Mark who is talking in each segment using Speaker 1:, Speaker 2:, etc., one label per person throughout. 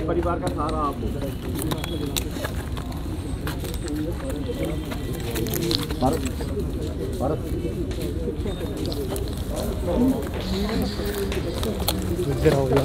Speaker 1: परिवार का सहारा आप भारत भारत हो गया।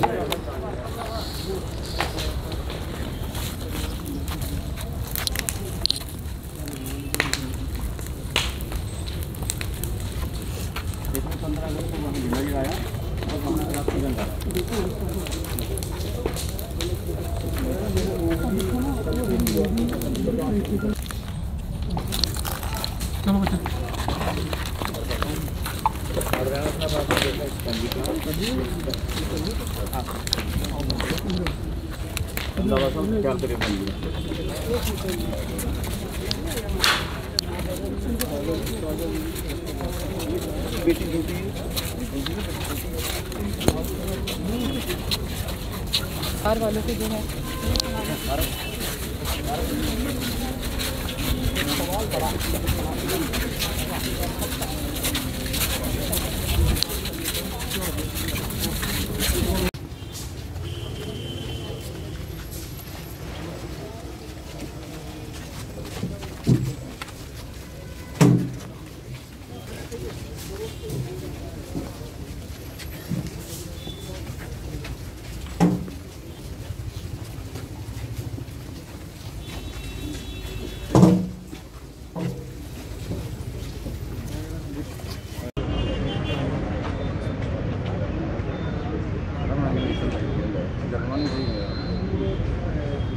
Speaker 2: बाहर वालों के जो है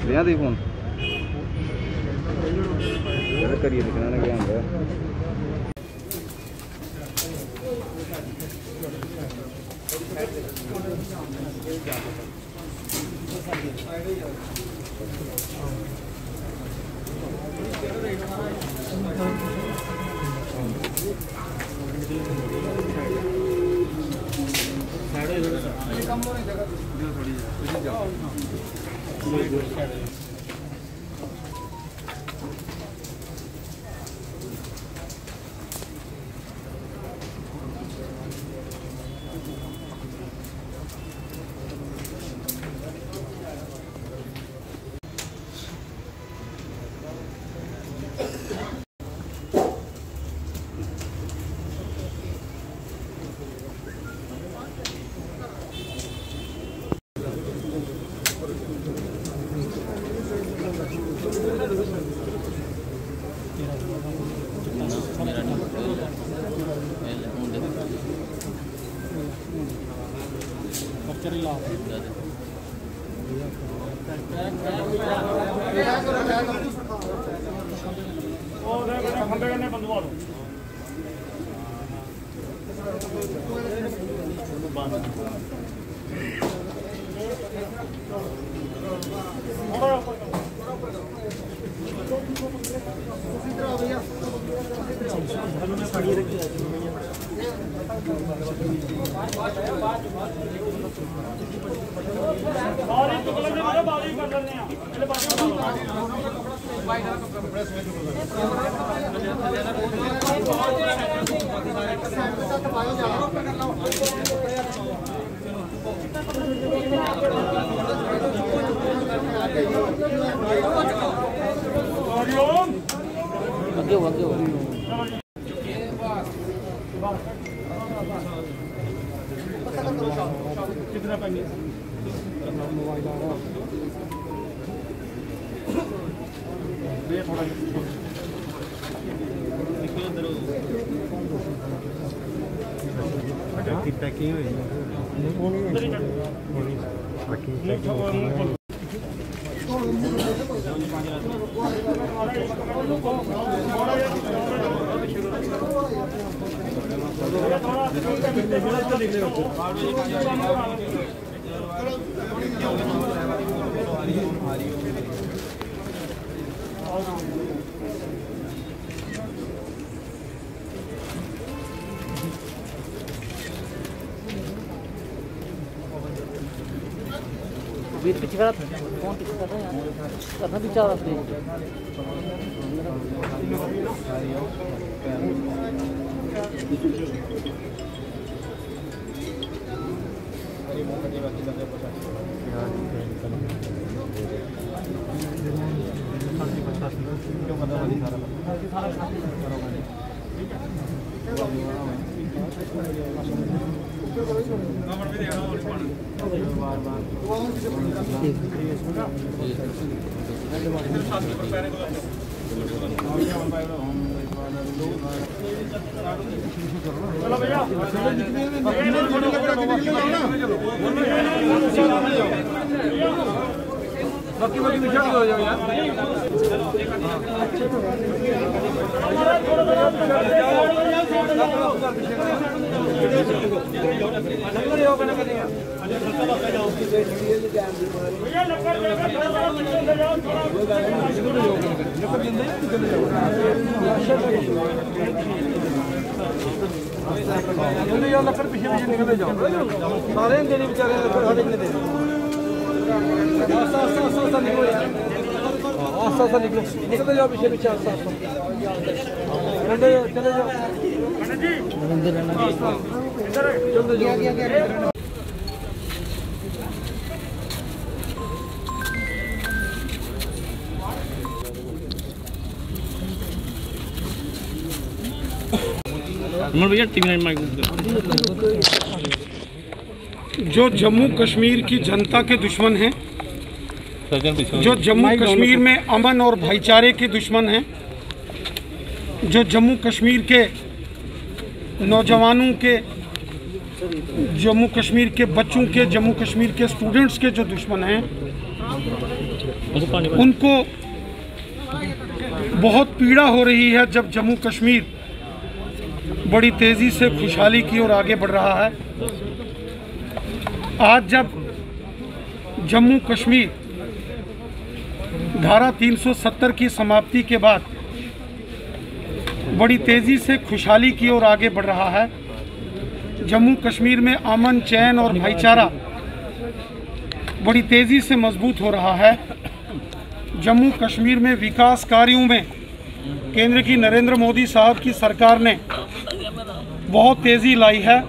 Speaker 1: लिया दे फोन करिए दिखना ना क्या होगा। पैकिंग बीच पीछे करा कौन पीछे कर रहा है करना भी चाह रहा है।
Speaker 2: बाकी विषय हो जाओ यार। लकड़ पीछे पीछे निकल जाओ सारे देने बेचारे लकड़ हर एक ने दे आस्ता निकलो यार आस्ता निकलो निकलते जाओ पीछे पीछे आस्ता चले जाओ
Speaker 3: जो जम्मू कश्मीर की जनता के दुश्मन हैं, जो जम्मू कश्मीर में अमन और भाईचारे के दुश्मन हैं, जो जम्मू कश्मीर के नौजवानों के, जम्मू कश्मीर के बच्चों के, जम्मू कश्मीर के स्टूडेंट्स के जो दुश्मन हैं, उनको बहुत पीड़ा हो रही है जब जम्मू कश्मीर बड़ी तेज़ी से खुशहाली की ओर आगे बढ़ रहा है। आज जब जम्मू कश्मीर धारा 370 की समाप्ति के बाद बड़ी तेज़ी से खुशहाली की ओर आगे बढ़ रहा है, जम्मू कश्मीर में अमन, चैन और भाईचारा बड़ी तेज़ी से मजबूत हो रहा है। जम्मू कश्मीर में विकास कार्यों में केंद्र की नरेंद्र मोदी साहब की सरकार ने बहुत तेज़ी लाई है।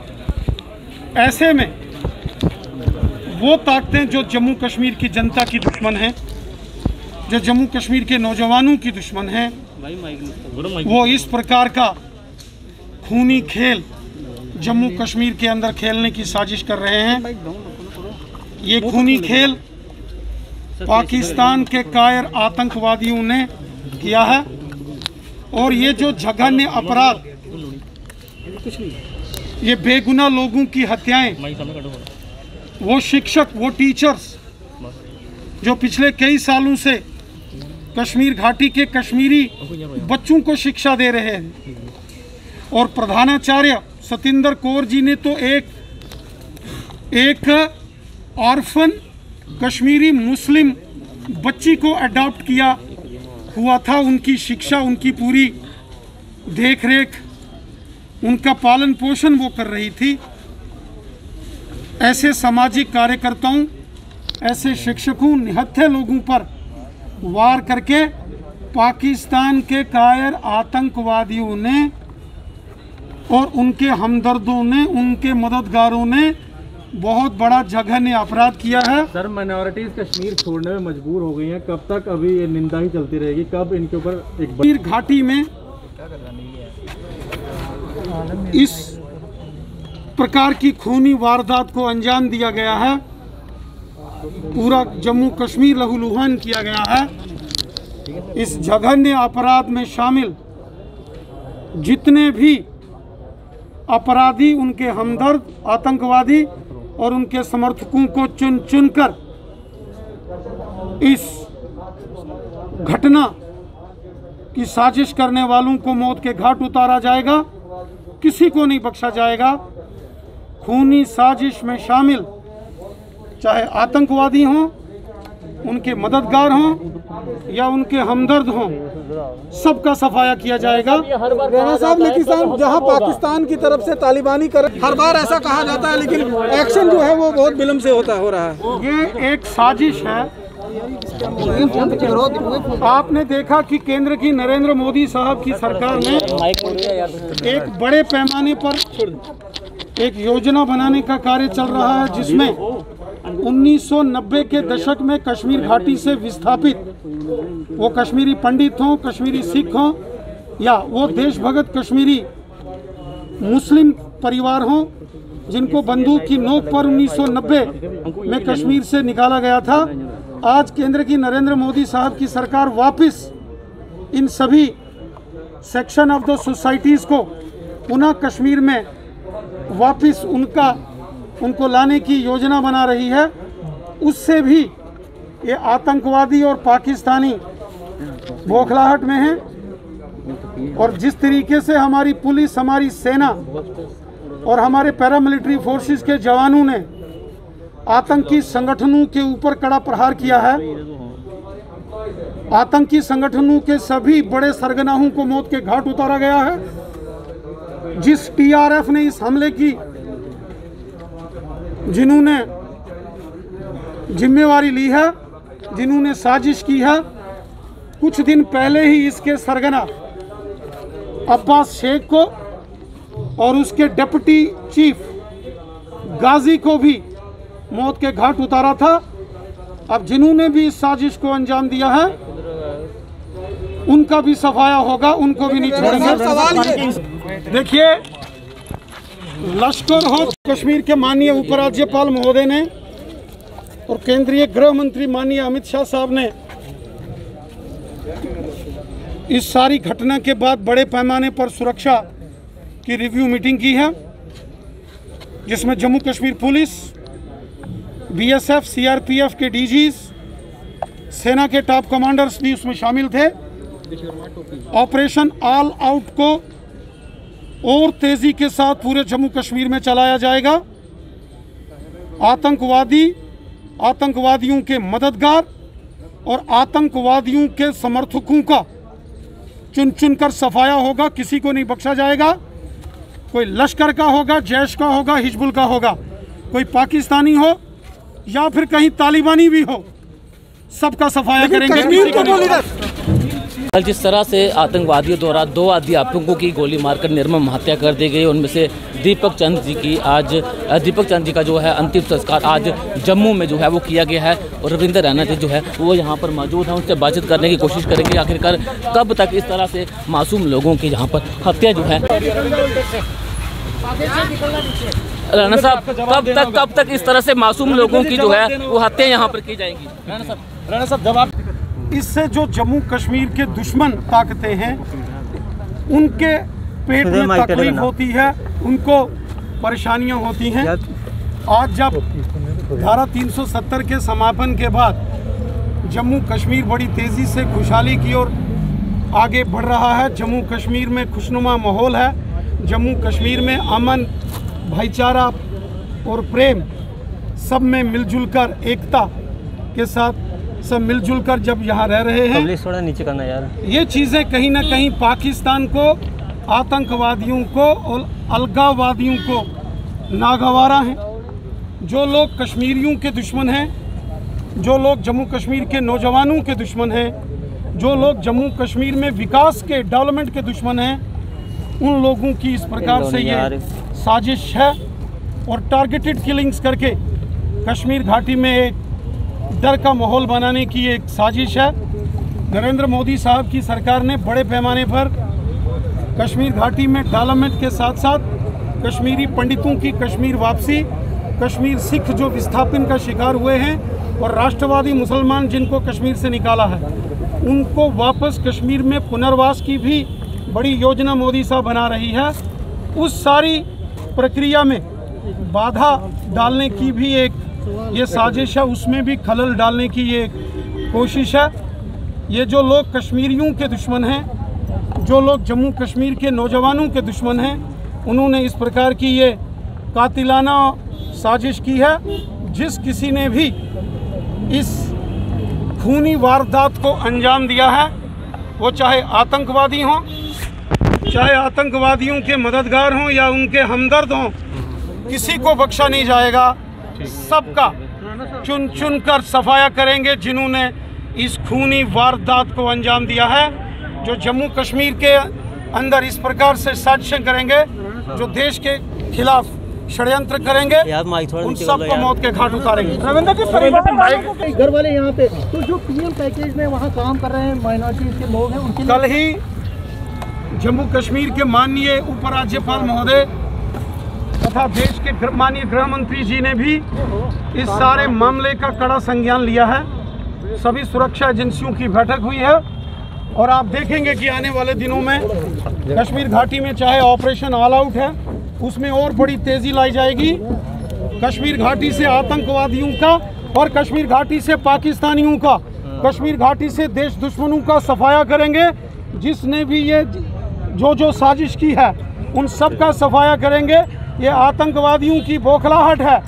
Speaker 3: ऐसे में वो ताकतें जो जम्मू कश्मीर की जनता की दुश्मन हैं, जो जम्मू कश्मीर के नौजवानों की दुश्मन हैं, वो इस प्रकार का खूनी खेल जम्मू कश्मीर के अंदर खेलने की साजिश कर रहे हैं। ये खूनी खेल पाकिस्तान के कायर आतंकवादियों ने किया है और ये जो जघन्य अपराध, ये बेगुनाह लोगों की हत्याएं, वो शिक्षक, वो टीचर्स जो पिछले कई सालों से कश्मीर घाटी के कश्मीरी बच्चों को शिक्षा दे रहे हैं, और प्रधानाचार्य सतिंदर कौर जी ने तो एक ऑर्फन कश्मीरी मुस्लिम बच्ची को अडॉप्ट किया हुआ था। उनकी शिक्षा, उनकी पूरी देखरेख, उनका पालन पोषण वो कर रही थी। ऐसे सामाजिक कार्यकर्ताओं, ऐसे शिक्षकों, निहत्थे लोगों पर वार करके पाकिस्तान के कायर आतंकवादियों ने और उनके हमदर्दों ने, उनके मददगारों ने बहुत बड़ा जघन्य अपराध किया है।
Speaker 2: सर, माइनॉरिटीज कश्मीर छोड़ने में मजबूर हो गई हैं, कब तक अभी ये निंदा ही चलती रहेगी? कब इनके ऊपर
Speaker 3: कश्मीर घाटी में इस प्रकार की खूनी वारदात को अंजाम दिया गया है? पूरा जम्मू कश्मीर लहूलुहान किया गया है। इस जघन्य अपराध में शामिल जितने भी अपराधी, उनके हमदर्द, आतंकवादी और उनके समर्थकों को चुन चुनकर इस घटना की साजिश करने वालों को मौत के घाट उतारा जाएगा। किसी को नहीं बख्शा जाएगा। खूनी साजिश में शामिल चाहे आतंकवादी हों, उनके मददगार हों या उनके हमदर्द हों, सबका सफाया किया जाएगा।
Speaker 4: राणा साहब, लेकिन साहब जहां पाकिस्तान की तरफ से तालिबानी कर, हर बार ऐसा कहा जाता है लेकिन एक्शन जो है वो बहुत विलम्ब से हो रहा है।
Speaker 3: ये एक साजिश है। आपने देखा कि केंद्र की नरेंद्र मोदी साहब की सरकार ने एक बड़े पैमाने पर एक योजना बनाने का कार्य चल रहा है, जिसमें 1990 के दशक में कश्मीर घाटी से विस्थापित वो कश्मीरी पंडित हों, कश्मीरी सिख हों, या वो देशभगत कश्मीरी मुस्लिम परिवार हों, जिनको बंदूक की नोक पर 1990 में कश्मीर से निकाला गया था। आज केंद्र की नरेंद्र मोदी साहब की सरकार वापस इन सभी सेक्शन ऑफ द सोसाइटीज़ को पुनः कश्मीर में वापस उनको लाने की योजना बना रही है। उससे भी ये आतंकवादी और पाकिस्तानी बौखलाहट में हैं। और जिस तरीके से हमारी पुलिस, हमारी सेना और हमारे पैरामिलिट्री फोर्सेस के जवानों ने आतंकी संगठनों के ऊपर कड़ा प्रहार किया है, आतंकी संगठनों के सभी बड़े सरगनाहों को मौत के घाट उतारा गया है। जिस टीआरएफ ने इस हमले की जिन्होंने जिम्मेवारी ली है, जिन्होंने साजिश की है, कुछ दिन पहले ही इसके सरगना अब्बास शेख को और उसके डिप्टी चीफ गाजी को भी मौत के घाट उतारा था। अब जिन्होंने भी इस साजिश को अंजाम दिया है उनका भी सफाया होगा, उनको भी नहीं छोड़ेंगे। देखिए, लश्कर हो कश्मीर के माननीय उपराज्यपाल महोदय ने और केंद्रीय गृह मंत्री माननीय अमित शाह साहब ने इस सारी घटना के बाद बड़े पैमाने पर सुरक्षा की रिव्यू मीटिंग की है, जिसमें Jammu Kashmir police, BSF, CRPF के डीजीज, सेना के टॉप कमांडर्स भी उसमें शामिल थे। ऑपरेशन ऑल आउट को और तेजी के साथ पूरे जम्मू कश्मीर में चलाया जाएगा। आतंकवादियों के मददगार और आतंकवादियों के समर्थकों का चुन चुन कर सफाया होगा, किसी को नहीं बख्शा जाएगा। कोई लश्कर का होगा, जैश का होगा, हिजबुल का होगा, कोई पाकिस्तानी हो या फिर कहीं तालिबानी भी हो, सबका सफाया करेंगे।
Speaker 1: कल जिस तरह से आतंकवादियों द्वारा 2 अध्यापकों की गोली मारकर निर्मम हत्या कर दी गई, उनमें से दीपक चंद जी का जो है अंतिम संस्कार आज जम्मू में जो है वो किया गया है। और रविंद्र रैना जी जो है वो यहाँ पर मौजूद हैं, उनसे बातचीत करने की कोशिश करेंगे आखिरकार कब तक इस तरह से मासूम लोगों की यहाँ पर हत्या जो है। राणा साहब, कब तक इस तरह से मासूम लोगों की जो है वो हत्या यहाँ पर की जाएंगी?
Speaker 2: राणा साहब जवाब।
Speaker 3: इससे जो जम्मू कश्मीर के दुश्मन ताकतें हैं, उनके पेट में तकलीफ होती है, उनको परेशानियां होती हैं। आज जब धारा 370 के समापन के बाद जम्मू कश्मीर बड़ी तेज़ी से खुशहाली की ओर आगे बढ़ रहा है, जम्मू कश्मीर में खुशनुमा माहौल है, जम्मू कश्मीर में अमन, भाईचारा और प्रेम सब में मिलजुल कर, एकता के साथ सब मिलजुल कर जब यहाँ रह रहे हैं,
Speaker 1: थोड़ा नीचे करना यार,
Speaker 3: ये चीज़ें कहीं ना कहीं पाकिस्तान को, आतंकवादियों को और अलगाववादियों को नागवारा हैं। जो लोग कश्मीरियों के दुश्मन हैं, जो लोग जम्मू कश्मीर के नौजवानों के दुश्मन हैं, जो लोग जम्मू कश्मीर में विकास के, डेवलपमेंट के दुश्मन हैं, उन लोगों की इस प्रकार से ये साजिश है और टारगेटेड किलिंग्स करके कश्मीर घाटी में एक डर का माहौल बनाने की एक साजिश है। नरेंद्र मोदी साहब की सरकार ने बड़े पैमाने पर कश्मीर घाटी में डेवलपमेंट के साथ साथ कश्मीरी पंडितों की कश्मीर वापसी, कश्मीर सिख जो विस्थापन का शिकार हुए हैं और राष्ट्रवादी मुसलमान जिनको कश्मीर से निकाला है, उनको वापस कश्मीर में पुनर्वास की भी बड़ी योजना मोदी साहब बना रही है। उस सारी प्रक्रिया में बाधा डालने की भी एक ये साजिश है, उसमें भी खलल डालने की ये कोशिश है। ये जो लोग कश्मीरियों के दुश्मन हैं, जो लोग जम्मू कश्मीर के नौजवानों के दुश्मन हैं, उन्होंने इस प्रकार की ये कातिलाना साजिश की है। जिस किसी ने भी इस खूनी वारदात को अंजाम दिया है, वो चाहे आतंकवादी हों, चाहे आतंकवादियों के मददगार हों या उनके हमदर्द हों, किसी को बख्शा नहीं जाएगा। सबका चुन चुन कर सफाया करेंगे जिन्होंने इस खूनी वारदात को अंजाम दिया है। जो जम्मू कश्मीर के अंदर इस प्रकार से साजिशें करेंगे, जो देश के खिलाफ षड्यंत्र करेंगे उन सबको मौत के घाट उतारेंगे।
Speaker 4: रविंदर जी, घर वाले यहाँ पे तो जो पीएम पैकेज में वहाँ काम कर रहे हैं माइनॉरिटीज के लोग हैं, उनके
Speaker 3: कल ही जम्मू कश्मीर के माननीय उपराज्यपाल महोदय तथा देश के माननीय गृह मंत्री जी ने भी इस सारे मामले का कड़ा संज्ञान लिया है। सभी सुरक्षा एजेंसियों की बैठक हुई है और आप देखेंगे कि आने वाले दिनों में कश्मीर घाटी में चाहे ऑपरेशन ऑल आउट है उसमें और बड़ी तेजी लाई जाएगी। कश्मीर घाटी से आतंकवादियों का और कश्मीर घाटी से पाकिस्तानियों का, कश्मीर घाटी से देश दुश्मनों का सफाया करेंगे। जिसने भी ये जो साजिश की है उन सब का सफाया करेंगे। ये आतंकवादियों की बौखलाहट है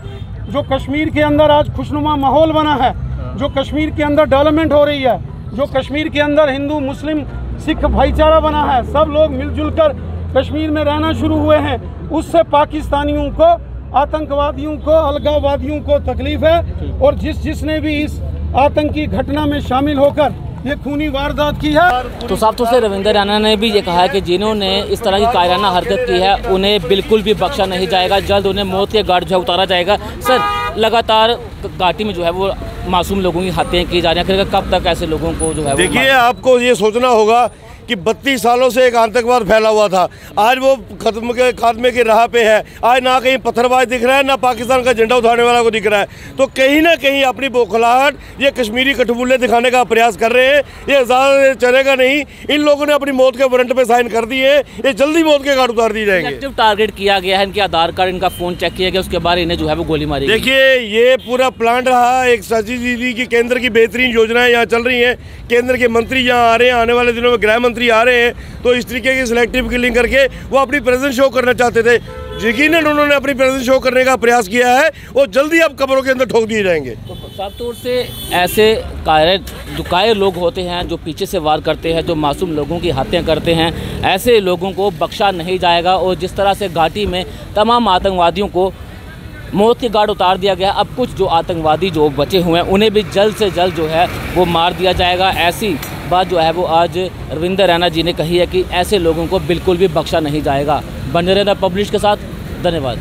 Speaker 3: जो कश्मीर के अंदर आज खुशनुमा माहौल बना है, जो कश्मीर के अंदर डेवलपमेंट हो रही है, जो कश्मीर के अंदर हिंदू मुस्लिम सिख भाईचारा बना है, सब लोग मिलजुल कर कश्मीर में रहना शुरू हुए हैं। उससे पाकिस्तानियों को, आतंकवादियों को, अलगाववादियों को तकलीफ है और जिसने भी इस आतंकी घटना में शामिल होकर ये खूनी वारदात की है।
Speaker 1: तो साफ तौर से रविंदर रैना ने भी ये कहा है कि जिन्होंने इस तरह की कायराना हरकत की है उन्हें बिल्कुल भी बख्शा नहीं जाएगा, जल्द उन्हें मौत के घाट जो है उतारा जाएगा। सर, लगातार घाटी में जो है वो मासूम लोगों की हत्याएं की जा रही हैं, कब तक ऐसे लोगों को जो है?
Speaker 5: देखिए, आपको ये सोचना होगा कि 32 सालों से एक आतंकवाद फैला हुआ था, आज वो खात्मे के राह पे है। आज ना कहीं पत्थरबाज दिख रहा है, ना पाकिस्तान का झंडा उठाने वाला को दिख रहा है। तो कहीं ना कहीं अपनी बौखलाहट ये कश्मीरी कठपुतली दिखाने का प्रयास कर रहे हैं। ये ज़्यादा चलेगा नहीं। इन लोगों ने अपनी मौत के वारंट पे साइन कर दिए, ये जल्दी मौत के घाट उतार दिए जाएंगे।
Speaker 1: एक्टिव टारगेट किया गया है, इनके आधार कार्ड, इनका फ़ोन चेक किया गया, उसके बाद इन्हें जो है वो गोली मारी।
Speaker 5: देखिए, ये पूरा प्लान रहा। एक साजिश जी की केंद्र की बेहतरीन योजनाएं यहाँ चल रही हैं। केंद्र के मंत्री यहाँ आ रहे हैं, आने वाले दिनों में गृह मंत्री आ रहे हैं। तो इस तरीके की सिलेक्टिव किलिंग करके वो अपनी प्रेजेंस शो करना चाहते थे। यकीनन उन्होंने अपनी प्रेजेंस शो करने का प्रयास किया है, वो जल्दी अब कब्रों के अंदर ठोक दिए जाएंगे।
Speaker 1: तो साफ तौर से ऐसे कायर लोग होते हैं जो पीछे से वार करते हैं, जो मासूम लोगों की हत्या करते हैं, ऐसे लोगों को बख्शा नहीं जाएगा। और जिस तरह से घाटी में तमाम आतंकवादियों को मौत के घाट उतार दिया गया, अब कुछ जो आतंकवादी जो बचे हुए हैं उन्हें भी जल्द से जल्द जो है वो मार दिया जाएगा। ऐसी बात जो है वो आज रविंदर रैना जी ने कही है कि ऐसे लोगों को बिल्कुल भी बख्शा नहीं जाएगा। बने रहना पब्लिश के साथ। धन्यवाद।